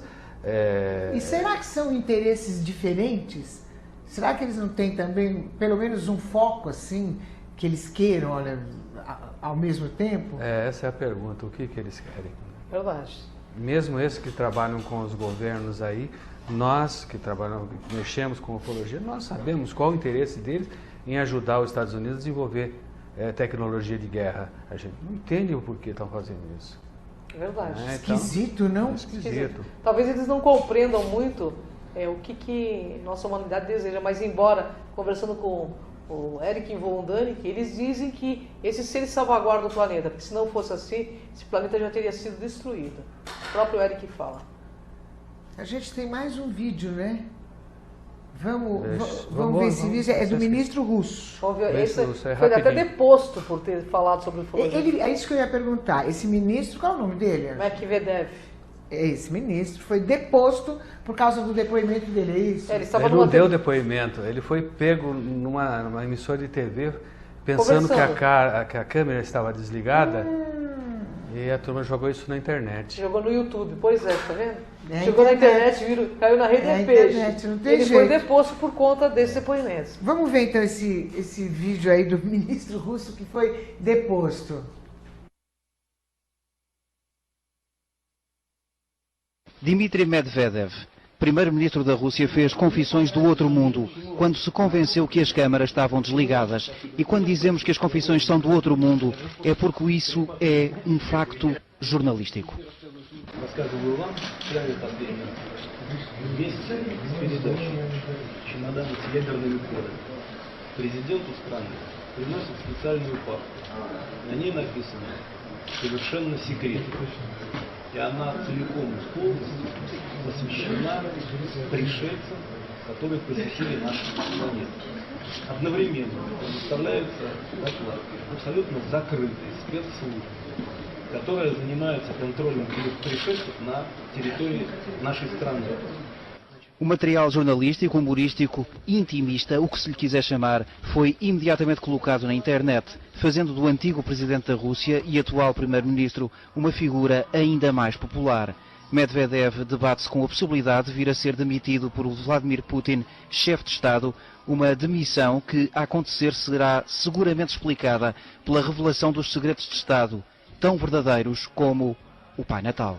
E será que são interesses diferentes? Será que eles não têm também, pelo menos um foco assim, que eles queiram, olha, ao mesmo tempo? Essa é a pergunta, o que eles querem? Verdade. Mesmo esses que trabalham com os governos aí, nós que trabalhamos, que mexemos com ufologia, nós sabemos qual o interesse deles em ajudar os Estados Unidos a desenvolver tecnologia de guerra. A gente não entende o porquê estão fazendo isso. Verdade. Esquisito, não? Esquisito. Talvez eles não compreendam muito o que nossa humanidade deseja. Mas embora, conversando com o Eric von Däniken, eles dizem que esses seres salvaguardam o planeta, porque se não fosse assim, esse planeta já teria sido destruído. O próprio Eric fala. A gente tem mais um vídeo, né? Vamos ver esse vídeo. É do ministro russo. Vamos ver. Esse foi até deposto por ter falado sobre ufologia. É isso que eu ia perguntar. Esse ministro, qual é o nome dele? Medvedev. Esse ministro foi deposto por causa do depoimento dele, é isso? Ele não deu depoimento, ele foi pego numa emissora de TV pensando que a câmera estava desligada e a turma jogou isso na internet. Jogou no YouTube, pois é, tá vendo? Jogou na internet, caiu na rede de peixe. Internet, não tem ele jeito. foi deposto por conta desse depoimento. Vamos ver então esse vídeo aí do ministro russo que foi deposto. Dmitry Medvedev, primeiro-ministro da Rússia, fez confissões do outro mundo quando se convenceu que as câmaras estavam desligadas. E quando dizemos que as confissões são do outro mundo, é porque isso é um facto jornalístico. Рассказываю вам правила последнего месяца с передачей чемоданы с ядерными кодами. Президенту страны приносят специальную папку. На ней написано «Совершенно секретно». И она целиком и полностью посвящена пришельцам, которые посетили нашу планету. Одновременно предоставляются докладки абсолютно закрытые спецслужбы, которые занимаются контролем пришельцев на территории нашей страны. O material jornalístico, humorístico, intimista, o que se lhe quiser chamar, foi imediatamente colocado na internet, fazendo do antigo presidente da Rússia e atual primeiro-ministro uma figura ainda mais popular. Medvedev debate-se com a possibilidade de vir a ser demitido por Vladimir Putin, chefe de Estado, uma demissão que, a acontecer, será seguramente explicada pela revelação dos segredos de Estado, tão verdadeiros como o Pai Natal.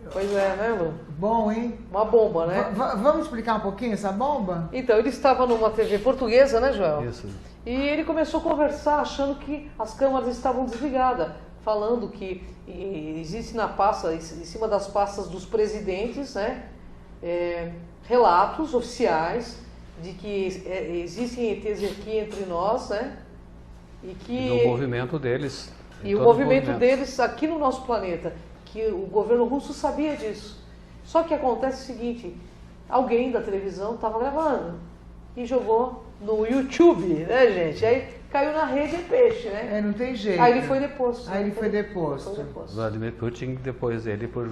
Pois é, né, Lu? Bom, hein? Uma bomba, né? Vamos explicar um pouquinho essa bomba? Então, ele estava numa TV portuguesa, né, Joel? Isso. E ele começou a conversar achando que as câmeras estavam desligadas, falando que existe na pasta, em cima das pastas dos presidentes, né, relatos oficiais de que existem ETs aqui entre nós, né? E que o movimento deles. E o movimento deles aqui no nosso planeta. Que o governo russo sabia disso. Só que acontece o seguinte, alguém da televisão estava gravando e jogou no YouTube, né, gente? Aí caiu na rede de peixe, né? Não tem jeito. Aí ele foi deposto. Aí ele foi deposto. Vladimir Putin, depois dele, por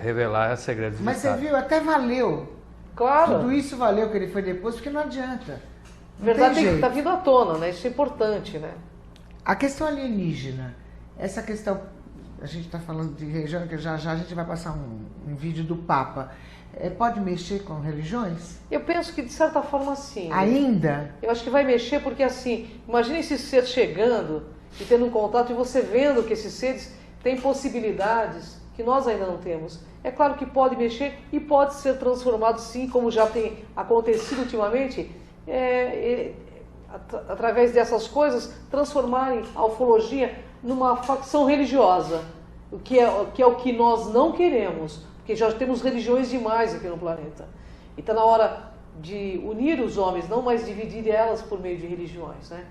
revelar segredos Mas de você viu, até valeu. Claro. Tudo isso valeu que ele foi deposto, porque não adianta. Na verdade, está vindo à tona, né? Isso é importante, né? A questão alienígena, essa questão, a gente está falando de religião, que já a gente vai passar um vídeo do Papa. Pode mexer com religiões? Eu penso que de certa forma sim. Ainda? Eu acho que vai mexer porque assim, imagine esses seres chegando e tendo um contato e você vendo que esses seres têm possibilidades que nós ainda não temos. É claro que pode mexer e pode ser transformado sim, como já tem acontecido ultimamente, através dessas coisas, transformarem a ufologia numa facção religiosa, que é o que nós não queremos, porque já temos religiões demais aqui no planeta. E está na hora de unir os homens, não mais dividir elas por meio de religiões, né?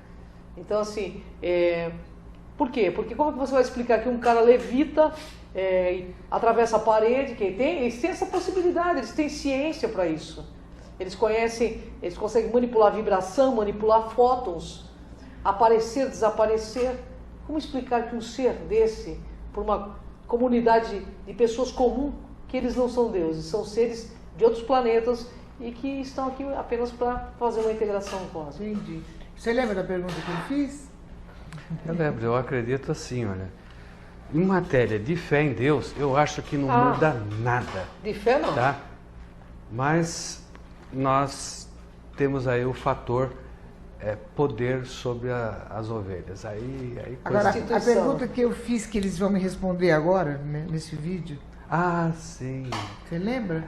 Então, assim, por quê? Porque como é que você vai explicar que um cara levita, atravessa a parede, eles têm essa possibilidade, eles têm ciência para isso. Eles conseguem manipular a vibração, manipular fótons, aparecer, desaparecer. Como explicar que um ser desse, por uma comunidade de pessoas comuns, que eles não são deuses, são seres de outros planetas e que estão aqui apenas para fazer uma integração cósmica? Entendi. Você lembra da pergunta que eu fiz? Eu lembro, eu acredito assim, olha. Em matéria de fé em Deus, eu acho que não muda nada. De fé não. Tá? Mas nós temos aí o fator poder sobre as ovelhas. Agora, a pergunta que eu fiz, que eles vão me responder agora, né, nesse vídeo. Ah, sim. Você lembra?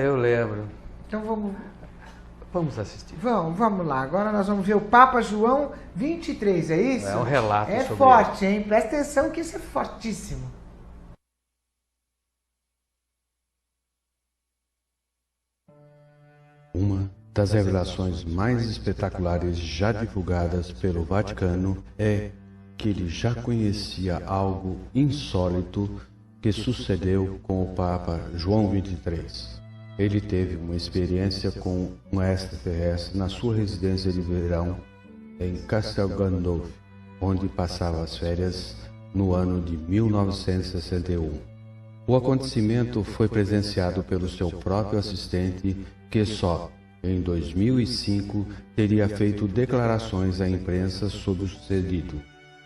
Eu lembro. Então vamos assistir. Vamos lá. Agora nós vamos ver o Papa João 23, é isso? É um relato sobre isso. É forte, hein? Presta atenção que isso é fortíssimo. Uma das revelações mais espetaculares já divulgadas pelo Vaticano é que ele já conhecia algo insólito que sucedeu com o Papa João XXIII. Ele teve uma experiência com um extraterrestre na sua residência de verão em Castel Gandolfo, onde passava as férias no ano de 1961. O acontecimento foi presenciado pelo seu próprio assistente, que só em 2005 teria feito declarações à imprensa sobre o sucedido,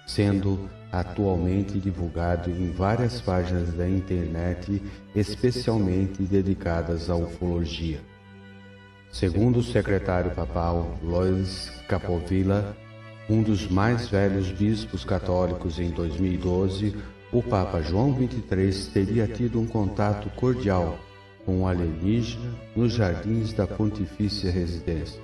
sendo atualmente divulgado em várias páginas da internet, especialmente dedicadas à ufologia. Segundo o secretário papal Lois Capovilla, um dos mais velhos bispos católicos, em 2012, o Papa João XXIII teria tido um contato cordial com um alienígena nos jardins da Pontifícia Residência.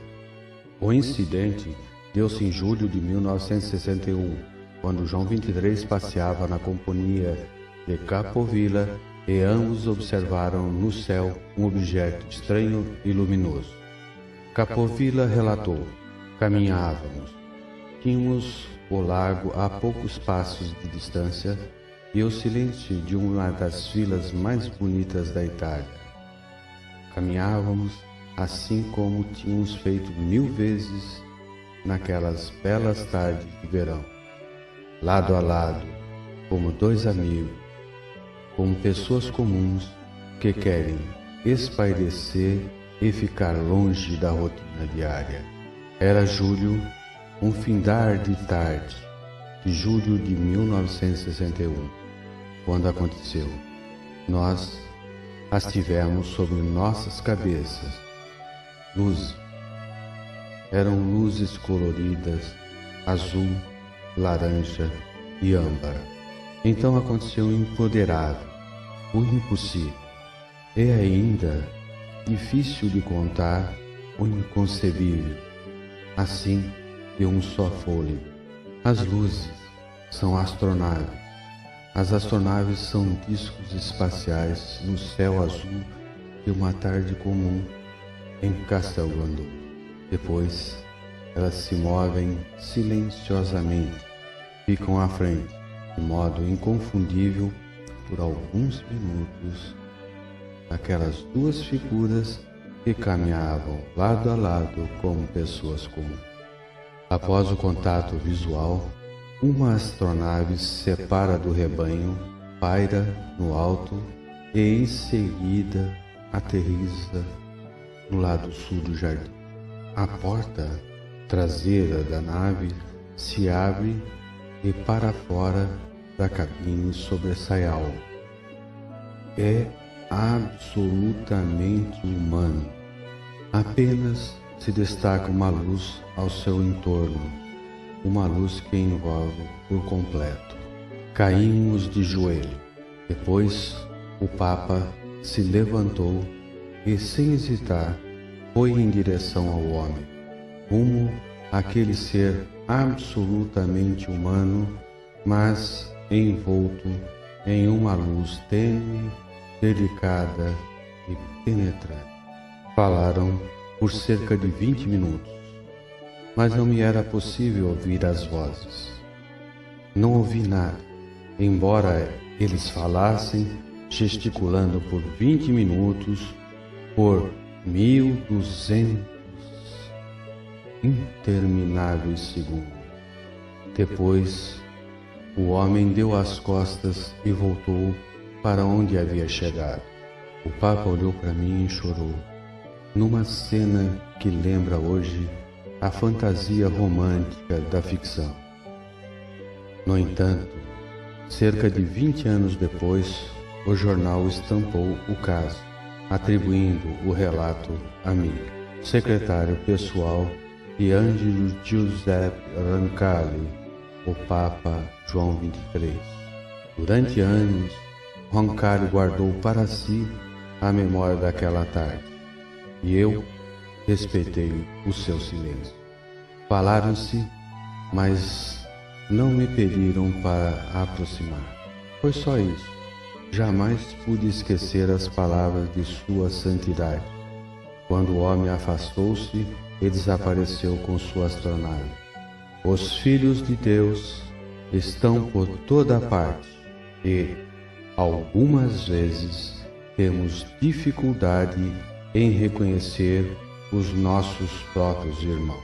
O incidente deu-se em julho de 1961, quando João XXIII passeava na companhia de Capovilla e ambos observaram no céu um objeto estranho e luminoso. Capovilla relatou: caminhávamos, tínhamos o lago a poucos passos de distância e o silêncio de uma das vilas mais bonitas da Itália. Caminhávamos assim como tínhamos feito 1000 vezes naquelas belas tardes de verão, lado a lado, como dois amigos, como pessoas comuns que querem espairecer e ficar longe da rotina diária. Era julho, um findar de tarde, de julho de 1961, quando aconteceu. Nós as tivemos sobre nossas cabeças. Luzes. Eram luzes coloridas, azul, laranja e âmbar. Então aconteceu o imponderável, o impossível, e ainda difícil de contar, o inconcebível, assim de um só fôlego. As luzes são astronaves. As astronaves são discos espaciais no céu azul de uma tarde comum em Castel Gandolfo. Depois, elas se movem silenciosamente, ficam à frente, de modo inconfundível, por alguns minutos, aquelas duas figuras que caminhavam lado a lado como pessoas comuns. Após o contato visual, uma astronave se separa do rebanho, paira no alto e em seguida aterriza no lado sul do jardim. A porta traseira da nave se abre e para fora da cabine sobressai algo. É absolutamente humano. Apenas se destaca uma luz ao seu entorno, uma luz que envolve por completo. Caímos de joelho. Depois o Papa se levantou e, sem hesitar, foi em direção ao homem, rumo àquele ser absolutamente humano, mas envolto em uma luz tênue, delicada e penetrante. Falaram por cerca de 20 minutos, mas não me era possível ouvir as vozes. Não ouvi nada, embora eles falassem, gesticulando por 20 minutos, por 1200 intermináveis segundos. Depois, o homem deu as costas e voltou para onde havia chegado. O Papa olhou para mim e chorou, numa cena que lembra hoje a fantasia romântica da ficção. No entanto, cerca de 20 anos depois, o jornal estampou o caso, atribuindo o relato a mim, secretário pessoal de Angelo Giuseppe Roncalli, o Papa João XXIII. Durante anos, Roncalli guardou para si a memória daquela tarde, e eu respeitei o seu silêncio. Falaram-se, mas não me pediram para aproximar. Foi só isso. Jamais pude esquecer as palavras de Sua Santidade, quando o homem afastou-se e desapareceu com sua astronave. Os filhos de Deus estão por toda parte e, algumas vezes, temos dificuldade em reconhecer os nossos próprios irmãos.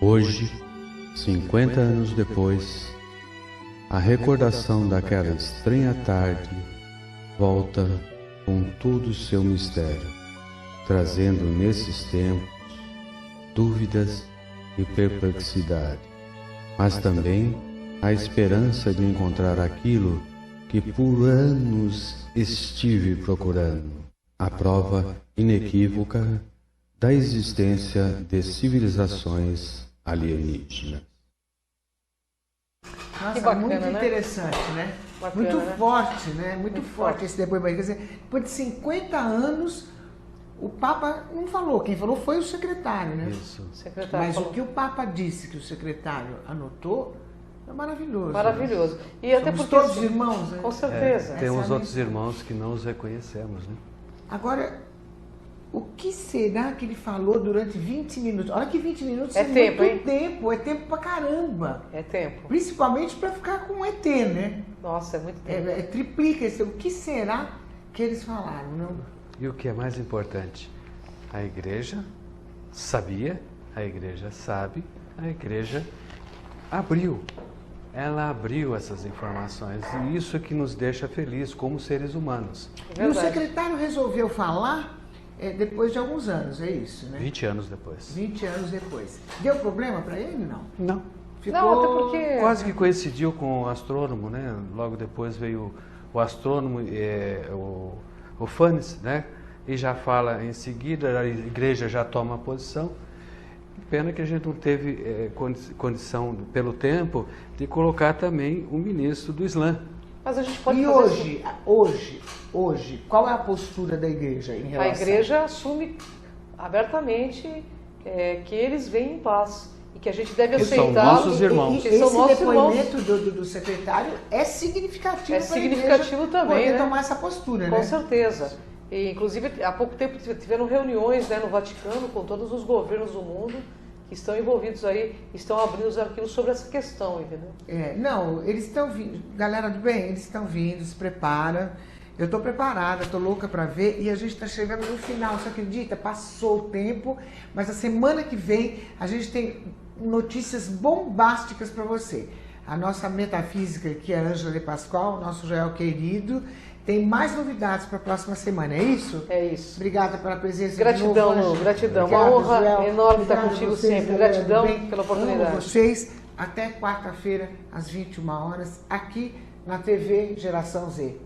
Hoje, 50 anos depois, a recordação daquela estranha tarde volta com todo o seu mistério, trazendo nesses tempos dúvidas e perplexidade, mas também a esperança de encontrar aquilo que por anos estive procurando, a prova inequívoca da existência de civilizações alienígenas. Nossa, que bacana, muito né? interessante, né? Bacana, muito né? forte, né? Muito forte esse depoimento. Quer dizer, depois de 50 anos, o Papa não falou. Quem falou foi o secretário, né? Isso. O secretário Mas falou. o que o Papa disse que o secretário anotou é maravilhoso. Maravilhoso. Né? E até Somos porque todos irmãos, né? Com certeza. Temos outros irmãos que não os reconhecemos, né? Agora, o que será que ele falou durante 20 minutos? Olha que 20 minutos É tempo, muito hein? tempo, é tempo pra caramba. É tempo. Principalmente para ficar com um ET, né? Nossa, é muito tempo. Triplica isso. O que será que eles falaram? Não? E o que é mais importante? A igreja sabia, a igreja sabe, a igreja abriu. Ela abriu essas informações e isso é que nos deixa felizes como seres humanos. E o secretário resolveu falar depois de alguns anos, é isso, né? 20 anos depois. 20 anos depois. Deu problema para ele, não? Não. Ficou... Não, até porque... Quase que coincidiu com o astrônomo, né? Logo depois veio o astrônomo, o Fanes, né? E já fala em seguida, a igreja já toma a posição. Pena que a gente não teve condição, pelo tempo, de colocar também o ministro do Islã. Mas a gente pode e fazer hoje, qual é a postura da igreja em relação? A igreja assume abertamente que eles vêm em paz e que a gente deve aceitar. São nossos irmãos. E esse depoimento do secretário é significativo para a igreja também, poder né? tomar essa postura, Com né? certeza. E, inclusive, há pouco tempo tiveram reuniões, né, no Vaticano com todos os governos do mundo que estão envolvidos aí, estão abrindo os arquivos sobre essa questão, entendeu? Não, eles estão vindo. Galera do bem, eles estão vindo, se prepara. Eu estou preparada, estou louca para ver e a gente está chegando no final, você acredita? Passou o tempo, mas a semana que vem a gente tem notícias bombásticas para você. A nossa metafísica, que é a Ângela de Pascoal, nosso Joel querido, tem mais novidades para a próxima semana, é isso? É isso. Obrigada pela presença. Gratidão, de novo, Lu, gratidão. Obrigado, Uma honra Joel. enorme estar Obrigado contigo vocês, sempre. galera, Gratidão bem? pela oportunidade. Amo vocês. Até quarta-feira, às 21 horas, aqui na TV Geração Z.